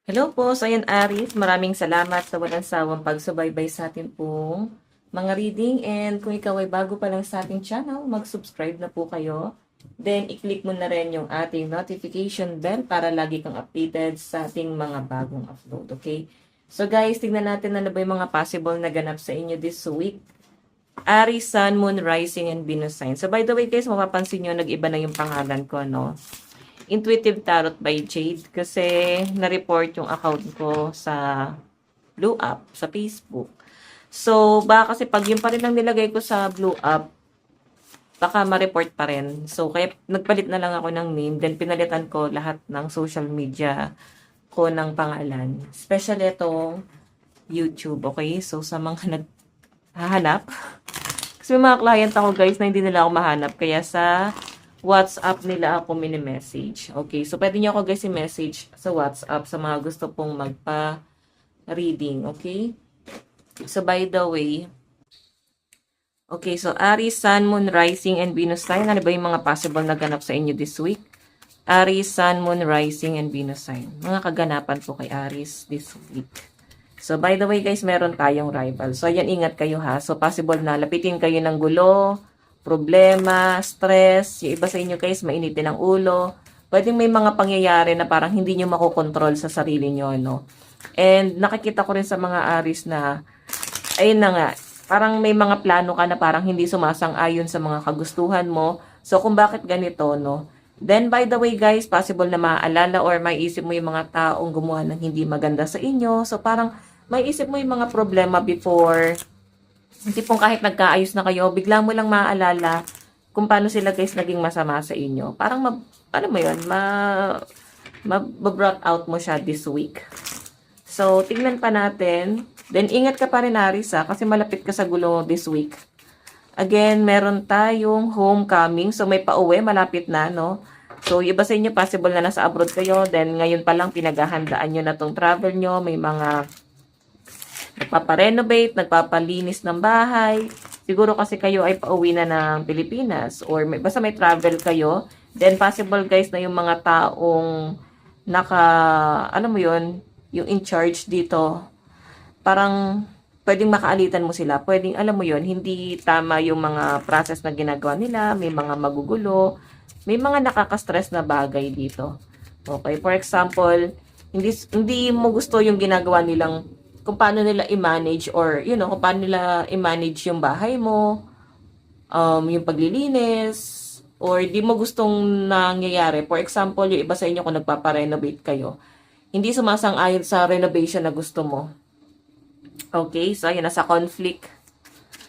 Hello po, so ayan Aris, maraming salamat sa walang sawang pagsubaybay sa atin pong mga reading, and kung ikaw ay bago pa lang sa ating channel, mag-subscribe na po kayo. Then, i-click mo na rin yung ating notification bell para lagi kang updated sa ating mga bagong upload, okay? So guys, tignan natin ano ba yung mga possible na ganap sa inyo this week. Aries, Sun, Moon, Rising, and Venus sign. So by the way guys, mapapansin nyo, nag-iba na yung pangalan ko, no? Intuitive Tarot by Jade kasi na-report yung account ko sa Blue App, sa Facebook. So, baka kasi pag yun pa rin ang nilagay ko sa Blue App, baka ma-report pa rin. So, kaya nagpalit na lang ako ng name, then pinalitan ko lahat ng social media ko ng pangalan. Especially itong YouTube, okay? So, sa mga naghahanap, kasi may mga client ako guys na hindi nila ako mahanap, kaya sa WhatsApp nila ako mini-message. Okay, so pwede niyo ako guys i-message sa WhatsApp sa mga gusto pong magpa-reading, okay? So by the way, okay, so Aries, Sun, Moon, Rising, and Venus sign. Ano ba yung mga possible na ganap sa inyo this week? Aries, Sun, Moon, Rising, and Venus sign. Mga kaganapan po kay Aries this week. So by the way guys, meron tayong rival. So ayan, ingat kayo ha. So possible na lapitin kayo ng gulo, problema, stress, yung iba sa inyo guys, mainitin ang ulo. Pwedeng may mga pangyayari na parang hindi nyo makokontrol sa sarili nyo, no? And nakikita ko rin sa mga Aries na, ayun na nga, parang may mga plano ka na parang hindi sumasang-ayon sa mga kagustuhan mo. So kung bakit ganito, no? Then by the way guys, possible na maaalala or maiisip mo yung mga taong gumawa ng hindi maganda sa inyo. So parang maiisip mo yung mga problema before. Hindi pong kahit nagkaayos na kayo, bigla mo lang maaalala kung paano sila guys naging masama sa inyo. Parang, ano mo yun, ma-brought out mo siya this week. So, tignan pa natin. Then, ingat ka pa rin, Aris, ha, kasi malapit ka sa gulo this week. Again, meron tayong homecoming. So, may pauwi, malapit na, no? So, iba sa inyo, possible na nasa abroad kayo. Then, ngayon pa lang, pinaghahandaan nyo na tong travel nyo. May mga nagpaparenovate, nagpapalinis ng bahay. Siguro kasi kayo ay pauwi na ng Pilipinas or basta may travel kayo. Then possible guys na yung mga taong ano mo yun, yung in charge dito, parang pwedeng makaalitan mo sila. Pwedeng, alam mo yun, hindi tama yung mga process na ginagawa nila, may mga magugulo, may mga nakaka-stress na bagay dito. Okay, for example, hindi mo gusto yung ginagawa nilang kung paano nila i-manage or, kung paano nila i-manage yung bahay mo, yung paglilinis, or di mo gustong nangyayari. For example, yung iba sa inyo kung nagpaparenovate kayo, hindi sumasang-ayon sa renovation na gusto mo. Okay, so ayan, nasa conflict.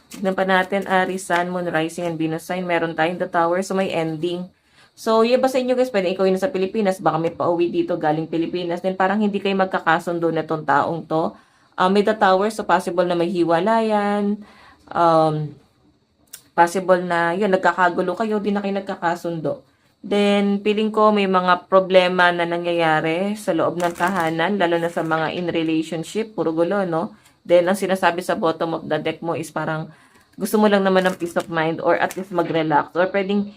Tignan pa natin, Aries, Sun, Moon, Rising, and Venus sign. Meron tayong the Tower, so may ending. So, yung iba sa inyo guys, pwede ikaw yun sa Pilipinas, baka may pauwi dito galing Pilipinas, then parang hindi kayo magkakasundo na tong taong to. May the Tower, so possible na may hiwalayan, possible na, yun, nagkakagulo kayo, di na kayo nagkakasundo. Then, feeling ko may mga problema na nangyayari sa loob ng tahanan, lalo na sa mga in relationship, puro gulo, no? Then, ang sinasabi sa bottom of the deck mo is parang gusto mo lang naman ng peace of mind or at least mag-relax. Or pwedeng,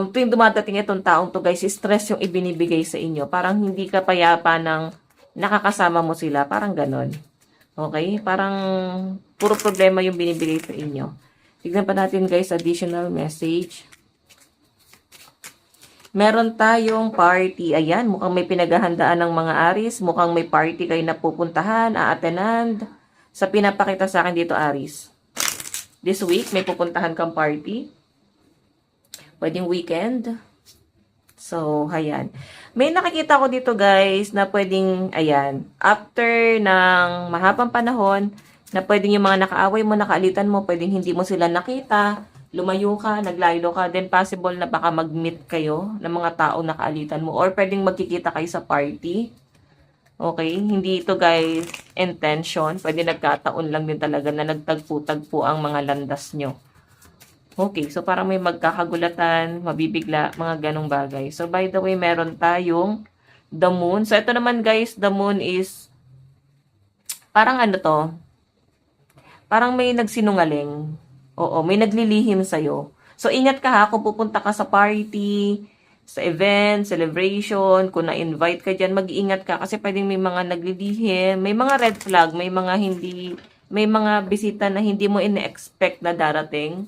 tuwing dumadating itong taong to guys, stress yung ibinibigay sa inyo. Parang hindi ka payapa ng nakakasama mo sila. Parang ganon. Okay? Parang puro problema yung binibigay sa inyo. Tignan pa natin guys, additional message. Meron tayong party. Ayan, mukhang may pinaghahandaan ng mga Aries. Mukhang may party kayo na pupuntahan, aatenan. Sa pinapakita sa akin dito, Aries. This week, may pupuntahan kang party. Pwedeng weekend. So, ayan. May nakikita ko dito guys na pwedeng, ayan, after ng mahabang panahon, na pwedeng yung mga nakaaway mo, nakaalitan mo, pwedeng hindi mo sila nakita, lumayo ka, naglaylo ka, then possible na baka mag-meet kayo ng mga tao nakaalitan mo, or pwedeng magkikita kayo sa party. Okay? Hindi ito guys intention. Pwede nagkataon lang din talaga na nagtagpo-tagpo ang mga landas nyo. Okay, so parang may magkakagulatan, mabibigla, mga ganong bagay. So by the way, meron tayong the moon. So ito naman guys, the moon is parang ano to? Parang may nagsinungaling. Oo, may naglilihim sa'yo. So ingat ka ha kung pupunta ka sa party, sa event, celebration, kung na-invite ka dyan, mag-iingat ka kasi pwedeng may mga naglilihim, may mga red flag, may mga hindi, may mga bisita na hindi mo ine-expect na darating.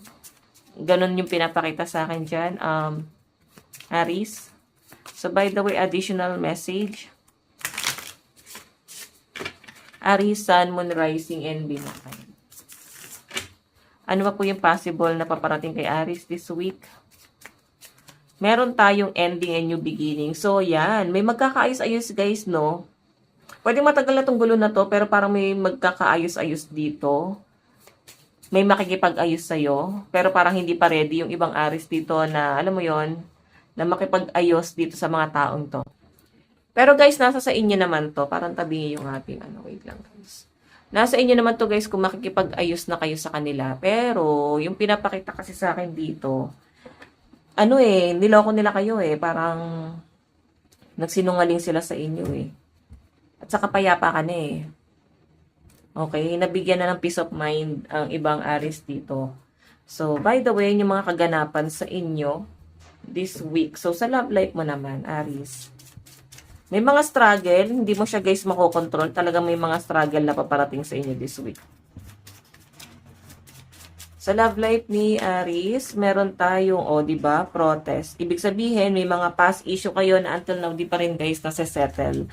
Ganon yung pinapakita sa akin dyan, Aries. So, by the way, additional message. Aries, Sun, Moon, Rising, and Binakay. Ano ba po yung possible na paparating kay Aries this week? Meron tayong ending and new beginning. So, yan. May magkakaayos-ayos, guys, no? Pwede matagal na tong gulo na to, pero parang may magkakaayos-ayos dito. May makikipag-ayos sa'yo, pero parang hindi pa ready yung ibang Aries dito na, alam mo yon, na makipag-ayos dito sa mga taong to. Pero guys, nasa sa inyo naman to. Parang tabi yung ating, wait lang guys. Nasa inyo naman to guys kung makikipag-ayos na kayo sa kanila. Pero, yung pinapakita kasi sa akin dito, niloko nila kayo parang nagsinungaling sila sa inyo At saka payapa ka na Okay, nabigyan na ng peace of mind ang ibang Aries dito. So, by the way, yung mga kaganapan sa inyo this week. So, sa love life mo naman, Aries. May mga struggle, hindi mo siya guys makokontrol. Talagang may mga struggle na paparating sa inyo this week. Sa love life ni Aries, meron tayong, diba, protest. Ibig sabihin, may mga past issue kayo na until now, di pa rin guys nasa-settle.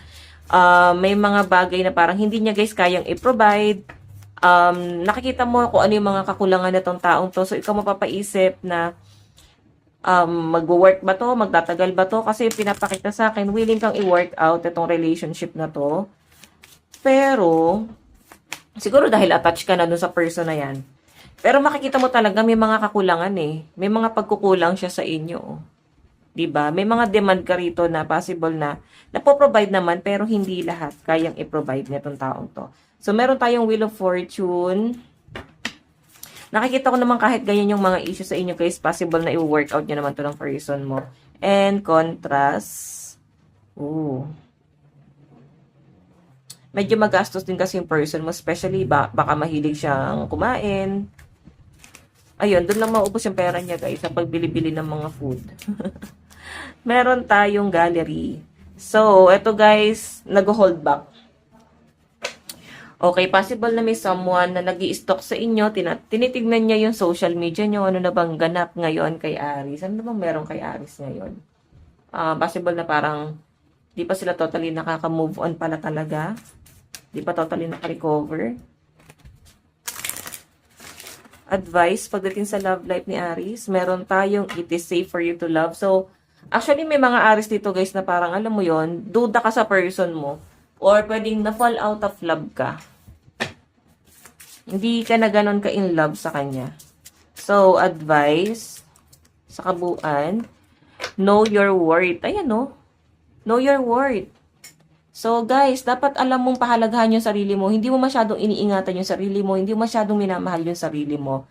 May mga bagay na parang hindi niya guys kayang i-provide. Nakikita mo kung ano yung mga kakulangan na tong taong to. So, ikaw mapapaisip na mag-work ba to? Magtatagal ba to? Kasi pinapakita sa akin, willing kang i-work out itong relationship na to. Pero, siguro dahil attached ka na dun sa person na yan. Pero makikita mo talaga may mga kakulangan May mga pagkukulang siya sa inyo. 'Di ba? May mga demand ka rito na possible na napo-provide naman pero hindi lahat kayang i-provide nitong taong to. So meron tayong Wheel of Fortune. Nakikita ko naman kahit ganyan yung mga issue sa inyo guys, possible na i-work out niyo naman to ng person mo. And contrast. Medyo magastos din kasi yung person mo, especially baka mahilig siyang kumain. Ayun, doon lang maubos yung pera niya guys sa pagbili-bili ng mga food. Meron tayong gallery. So, eto guys, nag-hold back. Okay, possible na may someone na nag-i-stalk sa inyo, tinitignan niya yung social media niyo, ano na bang ganap ngayon kay Aries? Ano na bang meron kay Aries ngayon? Possible na parang di pa sila totally nakaka-move on pala talaga. Di pa totally naka-recover. Advice pagdating sa love life ni Aries, meron tayong it is safe for you to love. So, actually may mga Aries dito guys na parang alam mo yon, duda ka sa person mo or pwedeng na-fall out of love ka. Hindi ka na ganon ka in love sa kanya. So, advice sa kabuuan, know your worth. Ayan know your worth. So guys, dapat alam mong pahalagahan yung sarili mo. Hindi mo masyadong iniingatan yung sarili mo. Hindi mo masyadong minamahal yung sarili mo.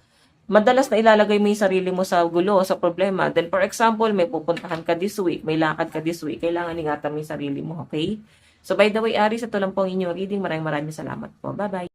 Madalas na ilalagay mo yung sarili mo sa gulo, sa problema. Then for example, may pupuntahan ka this week, may lakad ka this week, kailangan ingatan mo yung sarili mo, okay? So by the way, Aries, ito lang po ang inyong reading. Maraming salamat po. Bye-bye.